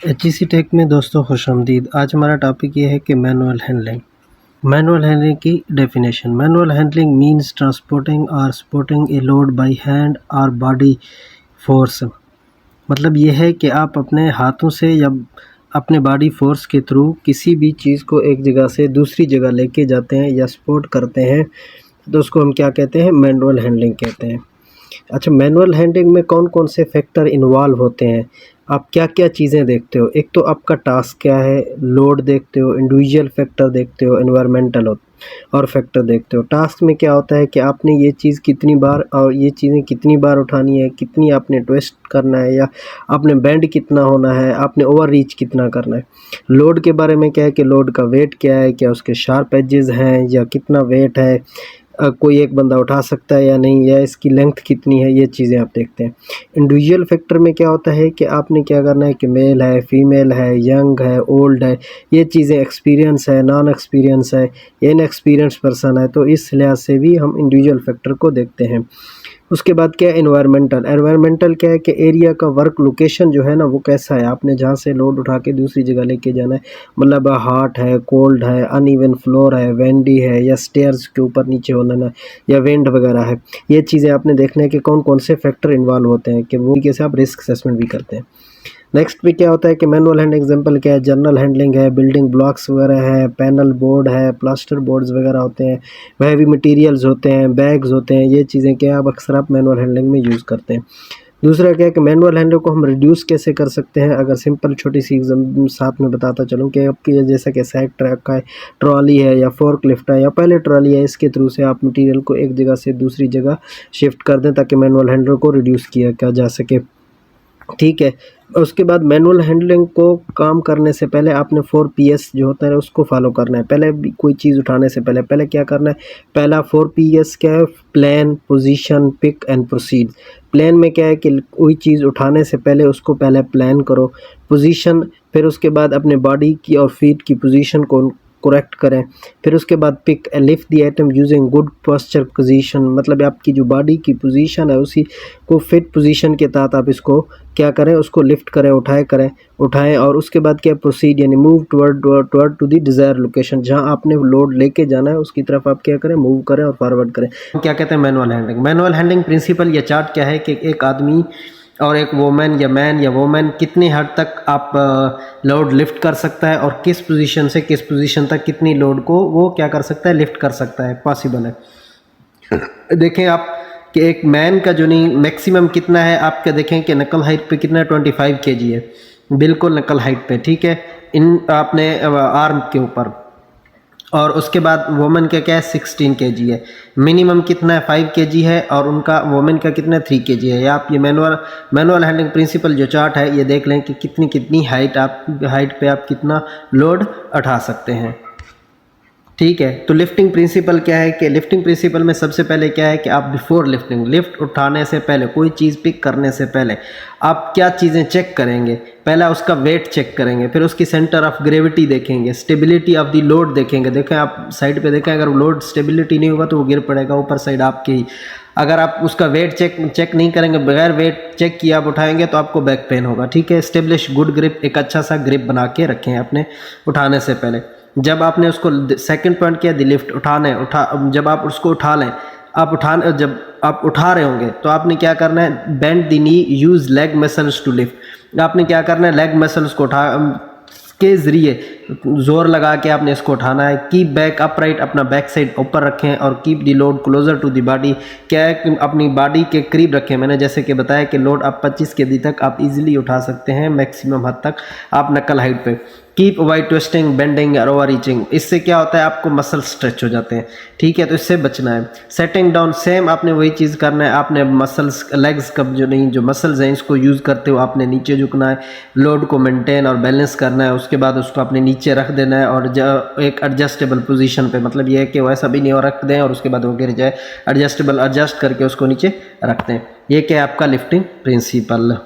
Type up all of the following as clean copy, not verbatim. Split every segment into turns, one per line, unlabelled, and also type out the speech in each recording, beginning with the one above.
HEC take में दोस्तों खुशामदीद। आज हमारा टॉपिक ये है कि मैनुअल हैंडलिंग। मैनुअल हैंडलिंग की definition. Manual handling means transporting और supporting a load by hand और बॉडी फोर्स। मतलब ये है कि आप अपने हाथों से या अपने बॉडी फोर्स के थ्रू किसी भी चीज़ को एक जगह से दूसरी जगह लेके जाते हैं या सपोर्ट करते हैं, तो उसको हम क्या कहते हैं? मैनुअल हैंडलिंग कहते हैं। अच्छा, मैनुअल हैंडलिंग में कौन कौन से फैक्टर इन्वॉल्व होते हैं? आप क्या क्या चीज़ें देखते हो? एक तो आपका टास्क क्या है, लोड देखते हो, इंडिविजुअल फैक्टर देखते हो, एनवायरमेंटल और फैक्टर देखते हो। टास्क में क्या होता है कि आपने ये चीज़ कितनी बार और ये चीज़ें कितनी बार उठानी है, कितनी आपने ट्विस्ट करना है, या आपने बेंड कितना होना है, आपने ओवर रीच कितना करना है। लोड के बारे में क्या है कि लोड का वेट क्या है, क्या उसके शार्प एजेस हैं या कितना वेट है, कोई एक बंदा उठा सकता है या नहीं, या इसकी लेंथ कितनी है, ये चीज़ें आप देखते हैं। इंडिविजुअल फैक्टर में क्या होता है कि आपने क्या करना है कि मेल है, फीमेल है, यंग है, ओल्ड है, ये चीज़ें, एक्सपीरियंस है, नॉन एक्सपीरियंस है, इनएक्सपीरियंस पर्सन है, तो इस लिहाज से भी हम इंडिविजुअल फैक्टर को देखते हैं। उसके बाद क्या है? एनवायरमेंटल। एनवायरमेंटल क्या है कि एरिया का वर्क लोकेशन जो है ना, वो कैसा है, आपने जहाँ से लोड उठा के दूसरी जगह लेके जाना है, मतलब हॉट है, कोल्ड है, अनइवन फ्लोर है, वेंडी है, या स्टेयर्स के ऊपर नीचे होना ना, या वेंड वगैरह है। ये चीज़ें आपने देखना है कि कौन कौन से फैक्टर इन्वॉल्व होते हैं, कि वो कैसे आप रिस्क असेसमेंट भी करते हैं। नेक्स्ट पे क्या होता है कि मैनुअल हैंड एग्जांपल क्या है? जनरल हैंडलिंग है, बिल्डिंग ब्लॉक्स वगैरह है, पैनल बोर्ड है, प्लास्टर बोर्ड्स वगैरह होते हैं, हैवी मटेरियल्स होते हैं, बैग्स होते हैं, ये चीज़ें क्या आप अक्सर आप मैनुअल हैंडलिंग में यूज़ करते हैं। दूसरा क्या है कि मैनुअल हैंडलिंग को हम रिड्यूस कैसे कर सकते हैं? अगर सिंपल छोटी सी साथ में बताता चलूँ कि आपकी जैसा कि साइड ट्रैक का है, ट्रॉली है, या फोर्क लिफ्ट है, या पहले ट्रॉली है, इसके थ्रू से आप मटेरियल को एक जगह से दूसरी जगह शिफ्ट कर दें ताकि मैनुअल हैंडलिंग को रिड्यूस किया जा सके। ठीक है। उसके बाद मैनुअल हैंडलिंग को काम करने से पहले आपने 4PS जो होता है उसको फॉलो करना है। पहले भी कोई चीज़ उठाने से पहले क्या करना है? पहला 4PS क्या है? Plan, position, pick and proceed. Plan में क्या है कि कोई चीज़ उठाने से पहले उसको पहले प्लान करो। पोजीशन, फिर उसके बाद अपने बॉडी की और फीट की पोजीशन को करेक्ट करें। फिर उसके बाद pick and lift the item using good posture position, मतलब आपकी जो बॉडी की पोजीशन है उसी को फिट पोजीशन के तहत आप इसको क्या करें, उसको लिफ्ट करें, उठाएं। और उसके बाद क्या? प्रोसीड, यानी move toward to the desire location, जहां आपने लोड लेके जाना है उसकी तरफ आप क्या करें? मूव करें और फॉरवर्ड करें। क्या कहते हैं manual handling? Manual handling principle या चार्ट क्या है कि एक आदमी और एक वोमेन या मैन या वोमेन कितनी हद तक आप लोड लिफ्ट कर सकता है, और किस पोजीशन से किस पोजीशन तक कितनी लोड को वो क्या कर सकता है? लिफ्ट कर सकता है, पॉसिबल है। देखें आप कि एक मैन का जो नहीं मैक्सिमम कितना है, आप क्या देखें कि नकल हाइट पे कितना 25 kg है, बिल्कुल नकल हाइट पे, ठीक है, इन आपने आर्म के ऊपर। और उसके बाद वोमेन का क्या है? 16 kg है। मिनिमम कितना है? 5 kg है, और उनका वोमेन का कितना 3 kg है। या आप ये मैनुअल हैंडलिंग प्रिंसिपल जो चार्ट है ये देख लें कि कितनी हाइट पे आप कितना लोड उठा सकते हैं। ठीक है, तो लिफ्टिंग प्रिंसिपल क्या है कि लिफ्टिंग प्रिंसिपल में सबसे पहले क्या है कि आप बिफोर लिफ्टिंग, लिफ्ट उठाने से पहले, कोई चीज़ पिक करने से पहले आप क्या चीज़ें चेक करेंगे? पहला उसका वेट चेक करेंगे, फिर उसकी सेंटर ऑफ ग्रेविटी देखेंगे, स्टेबिलिटी ऑफ द लोड देखेंगे। देखें आप साइड पे देखें, अगर लोड स्टेबिलिटी नहीं होगा तो वो गिर पड़ेगा ऊपर साइड आपके ही। अगर आप उसका वेट चेक नहीं करेंगे, बगैर वेट चेक किए आप उठाएंगे तो आपको बैक पेन होगा। ठीक है, स्टेब्लिश गुड ग्रिप, एक अच्छा सा ग्रिप बना के रखें अपने उठाने से पहले। जब आपने उसको सेकंड पॉइंट किया, द लिफ्ट, जब आप उसको उठा लें, जब आप उठा रहे होंगे तो आपने क्या करना है? Bend the knee, use leg muscles to lift. आपने क्या करना है? लेग मसल्स को के जरिए जोर लगा के आपने इसको उठाना है। कीप बैक अपराइट, अपना बैक साइड ऊपर रखें, और keep the load closer to the body. क्या है कि अपनी बॉडी के करीब रखें। मैंने जैसे कि बताया कि लोड आप 25 kg तक आप इजीली उठा सकते हैं, मैक्सिमम हद तक आप नकल हाइट पे। कीप अवॉइड ट्विस्टिंग, बेंडिंग और ओवर रीचिंग। इससे क्या होता है? आपको मसल स्ट्रेच हो जाते हैं। ठीक है, तो इससे बचना है। सेटिंग डाउन, सेम आपने वही चीज़ करना है। आपने मसल्स, लेग्स का जो मसल्स हैं इसको यूज़ करते हो आपने नीचे झुकना है, लोड को मेंटेन और बैलेंस करना है। उसके बाद उसको आपने नीचे रख देना है, और एक एडजस्टेबल पोजीशन पे, मतलब ये है कि वैसा भी नहीं हो रख दें और उसके बाद वो गिर जाए, एडजस्ट करके उसको नीचे रखते हैं। ये क्या है आपका lifting principle.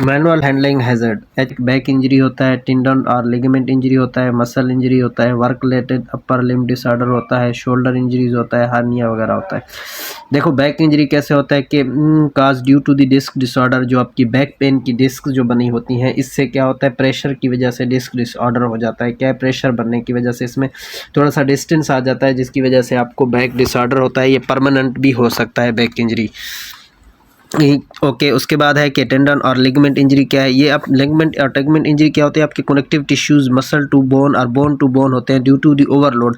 Manual handling hazard, back injury होता है, टेंडन और लिगामेंट इंजरी होता है, मसल इंजरी होता है, work related upper limb disorder होता है, शोल्डर इंजरीज होता है, हार्निया वगैरह होता है। देखो बैक इंजरी कैसे होता है कि cause due to the disc disorder, जो आपकी बैक पेन की डिस्क जो बनी होती हैं, इससे क्या होता है प्रेशर की वजह से डिस्क डिसऑर्डर हो जाता है। क्या है, प्रेशर बनने की वजह से इसमें थोड़ा सा डिस्टेंस आ जाता है, जिसकी वजह से आपको बैक डिसऑर्डर होता है। ये परमानेंट भी हो सकता है बैक इंजरी। ओके, उसके बाद है कि टेंडन और लिगामेंट इंजरी क्या है। ये आप लिगामेंट और टेगमेंट इंजरी क्या होते हैं, आपके connective tissues muscle to bone और बोन टू बोन होते हैं ड्यू टू दी ओवरलोड।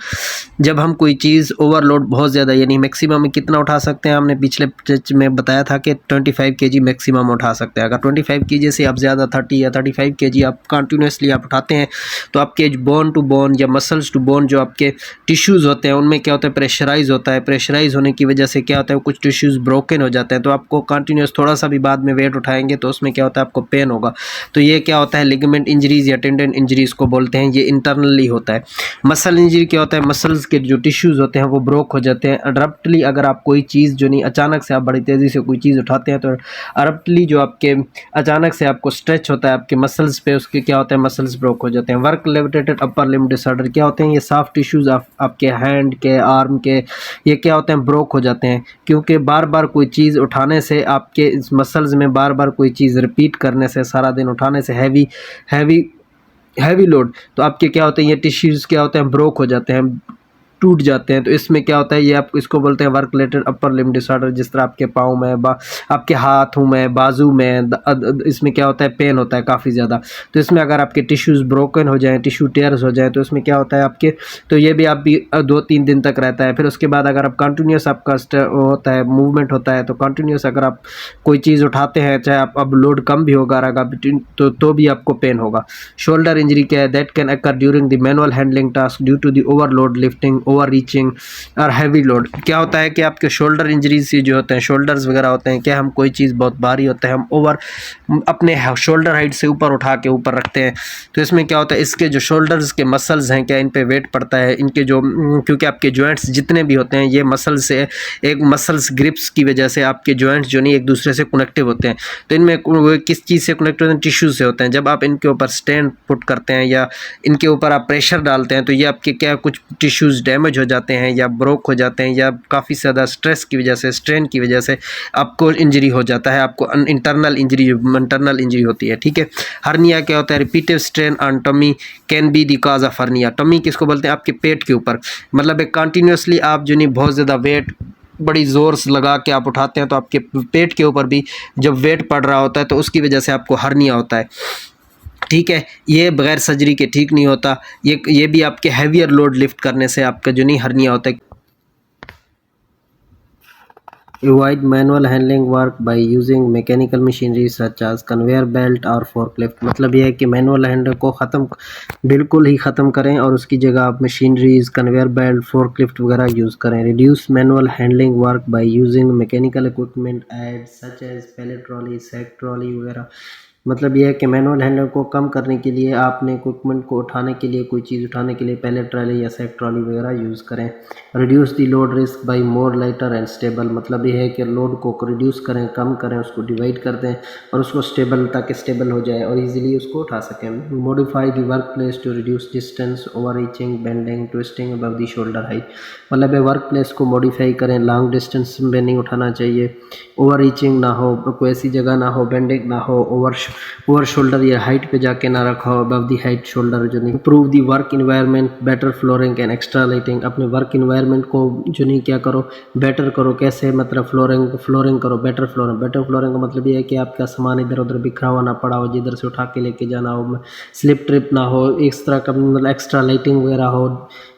जब हम कोई चीज़ ओवरलोड बहुत ज़्यादा, यानी मैक्सिमम में कितना उठा सकते हैं, हमने पिछले टच में बताया था कि 25 kg मैक्सिमम उठा सकते हैं। अगर 25 kg से आप ज़्यादा 30 या 35 kg आप कंटिन्यूसली आप उठाते हैं, तो आपके बोन टू बोन या मसल्स टू बोन जो आपके टिश्यूज़ होते हैं उनमें क्या होता है, प्रेशराइज होता है। प्रेशराइज होने की वजह से क्या होता है, कुछ टिश्यूज़ ब्रोकन हो जाते हैं। तो आपको कंटिन्यूस थोड़ा सा भी बाद में वेट उठाएंगे तो उसमें क्या होता है, आपको पेन होगा। तो ये क्या होता है, लिगामेंट इंजरीज या टेंडन इंजरीज को बोलते हैं। ये इंटरनली होता है। मसल इंजरी क्या होता है, मसल्स के जो टिश्यूज़ होते हैं वो ब्रोक हो जाते हैं अब्रप्टली। अगर आप कोई चीज़ जो नहीं, अचानक से आप बड़ी तेज़ी से कोई चीज़ उठाते हैं तो अब्रप्टली जो आपके अचानक से आपको स्ट्रेच होता है आपके मसल्स पे, उसके क्या होता है, मसल्स ब्रोक हो जाते हैं। Work related upper limb disorder क्या होते हैं, ये सॉफ्ट टिश्यूज़ आपके हैंड के, आर्म के, ये क्या होते हैं, ब्रोक हो जाते हैं। क्योंकि बार बार कोई चीज़ उठाने से, आपके इस मसल्स में बार बार कोई चीज़ रिपीट करने से, सारा दिन उठाने से, हैवी लोड, तो आपके क्या होते हैं, ये टिश्यूज़ क्या होते हैं, ब्रोक हो जाते हैं, टूट जाते हैं। तो इसमें क्या होता है, ये आप इसको बोलते हैं work related upper limb disorder. जिस तरह आपके पाँव में, आपके हाथों में, बाजू में, इसमें क्या होता है, पेन होता है काफ़ी ज़्यादा। तो इसमें अगर आपके टिश्यूज़ ब्रोकन हो जाएँ, टिश्यू टेयर्स हो जाए, तो इसमें क्या होता है आपके, तो ये भी आप भी 2-3 दिन तक रहता है। फिर उसके बाद अगर आप कंटिन्यूस आपका होता है, मूवमेंट होता है, तो कंटिन्यूस अगर आप कोई चीज़ उठाते हैं, चाहे आप अब लोड कम भी होगा रहेगा, तो भी आपको पेन होगा। शोल्डर इंजरी क्या है, that can occur during the manual handling task due to the overload lifting, over reaching और हैवी लोड। क्या होता है कि आपके शोल्डर इंजरीज से जो होते हैं, शोल्डर्स वगैरह होते हैं, क्या हम कोई चीज़ बहुत भारी होता है, हम अपने शोल्डर हाइट से ऊपर उठा के ऊपर रखते हैं। तो इसमें क्या होता है, इसके जो शोल्डर्स के मसल्स हैं, क्या इन पे वेट पड़ता है, इनके जो क्योंकि आपके जॉइंट्स जितने भी होते हैं, ये मसल से एक मसल्स ग्रिप्स की वजह से आपके जॉइंट्स जो नहीं एक दूसरे से कनेक्टिव होते हैं। तो इनमें वो किस चीज़ से कनेक्ट होते हैं, टिश्यूज से होते हैं। जब आप इनके ऊपर स्टैंड पुट करते हैं या इनके ऊपर आप प्रेशर डालते हैं, तो ये आपके क्या कुछ टिश्यूज़ डैमेज हो जाते हैं या ब्रोक हो जाते हैं, या काफ़ी ज़्यादा स्ट्रेस की वजह से, स्ट्रेन की वजह से आपको इंजरी हो जाता है, आपको इंटरनल इंजरी होती है। ठीक है। हर्निया क्या होता है, repeated strain on tummy can be the cause of hernia. Tummy किसको बोलते हैं, आपके पेट के ऊपर, मतलब एक कंटिन्यूसली आप जो नहीं बहुत ज़्यादा वेट बड़ी ज़ोर से लगा के आप उठाते हैं, तो आपके पेट के ऊपर भी जब वेट पड़ रहा होता है तो उसकी वजह से आपको हर्निया होता है। ठीक है। ये बगैर सर्जरी के ठीक नहीं होता। ये भी आपके हैवियर लोड लिफ्ट करने से आपका जो नहीं हर्निया होता है। Avoid manual handling work by using mechanical machinery such as conveyor belt और forklift। मतलब यह है कि मैनुअल हैंडल को बिल्कुल ही ख़त्म करें और उसकी जगह आप मशीनरीज, कन्वेयर बेल्ट, फोर्कलिफ्ट वगैरह यूज़ करें। Reduce manual handling work by using mechanical equipment aid such as pallet trolley, sack trolley वगैरह। मतलब यह है कि मैनुअल हैंडल को कम करने के लिए आपने इक्विपमेंट को उठाने के लिए, कोई चीज़ उठाने के लिए पैलेट ट्रॉली या सैक ट्रॉली वगैरह यूज़ करें। Reduce the load risk by more lighter and stable. मतलब यह है कि लोड को रिड्यूस करें, कम करें, उसको डिवाइड कर दें और उसको स्टेबल, ताकि स्टेबल हो जाए और इजीली उसको उठा सकें। Modify the work place to reduce distance, over reaching, bending, twisting above the shoulder height. मतलब वर्क प्लेस को मॉडिफाई करें, लॉन्ग डिस्टेंस में नहीं उठाना चाहिए, ओवर रीचिंग ना हो, कोई ऐसी जगह ना हो, बेंडिंग ना हो, ओवर शोल्डर या हाइट पे जाके ना रखा हो, अबव दी हाइट शोल्डर जो नहीं। Improve the work environment, better flooring and extra lighting. अपने वर्क इन्वायरमेंट को जो नहीं क्या करो, बेटर करो। कैसे, मतलब फ्लोरिंग करो, बेटर फ्लोरिंग का मतलब ये है कि आपका सामान इधर उधर बिखरा हुआ ना पड़ा हो, जिधर से उठा के लेके जाना हो, स्लिप ट्रिप ना हो, इस तरह का मतलब एक्स्ट्रा लाइटिंग वगैरह हो,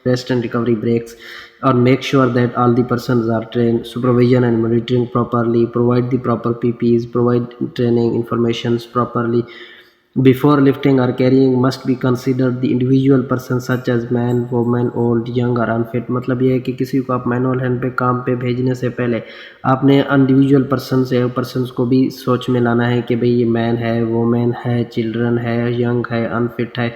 रेस्ट एंड रिकवरी ब्रेक्स। और make sure that all the persons are trained, supervision and monitoring properly, provide the proper PPEs, provide training informations properly. Before lifting or carrying must be considered the individual person such as man, woman, old, young or unfit। मतलब ये है कि किसी को आप manual hand पे काम पे भेजने से पहले आपने इंडिविजुअल पर्सन्स को भी सोच में लाना है कि भाई ये मैन है, वोमेन है, चिल्ड्रन है, यंग है, अनफिट है।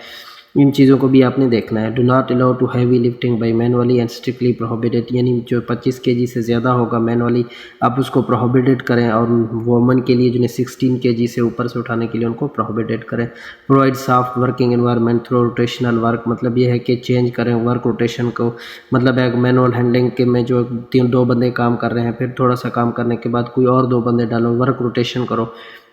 इन चीज़ों को भी आपने देखना है। Do not allow to heavy lifting by manually and strictly prohibited, यानी जो 25 केजी से ज़्यादा होगा मैनुअली आप उसको प्रोहिबिटेड करें, और वुमेन के लिए जिन्हें 16 केजी से ऊपर से उठाने के लिए उनको प्रोहिबिटेड करें। Provide soft working environment through rotational work, मतलब ये है कि चेंज करें वर्क रोटेशन को, मतलब एक मैनुअल हैंडलिंग के में जो 2 बंदे काम कर रहे हैं, फिर थोड़ा सा काम करने के बाद कोई और 2 बंदे डालो, वर्क रोटेशन करो।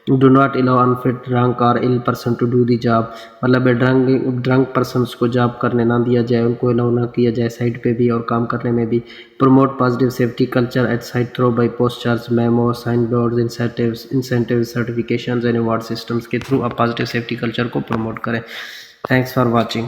Do not allow unfit drunk और ill person to do the job, मतलब ड्रंक पर्सनस को जॉब करने ना दिया जाए, उनको अलाउ ना किया जाए साइट पे भी और काम करने में भी। Promote positive safety culture at site through by posters, memo, sign boards, incentive certification and award systems के थ्रू आप पॉजिटिव सेफ्टी कल्चर को प्रमोट करें। Thanks for watching.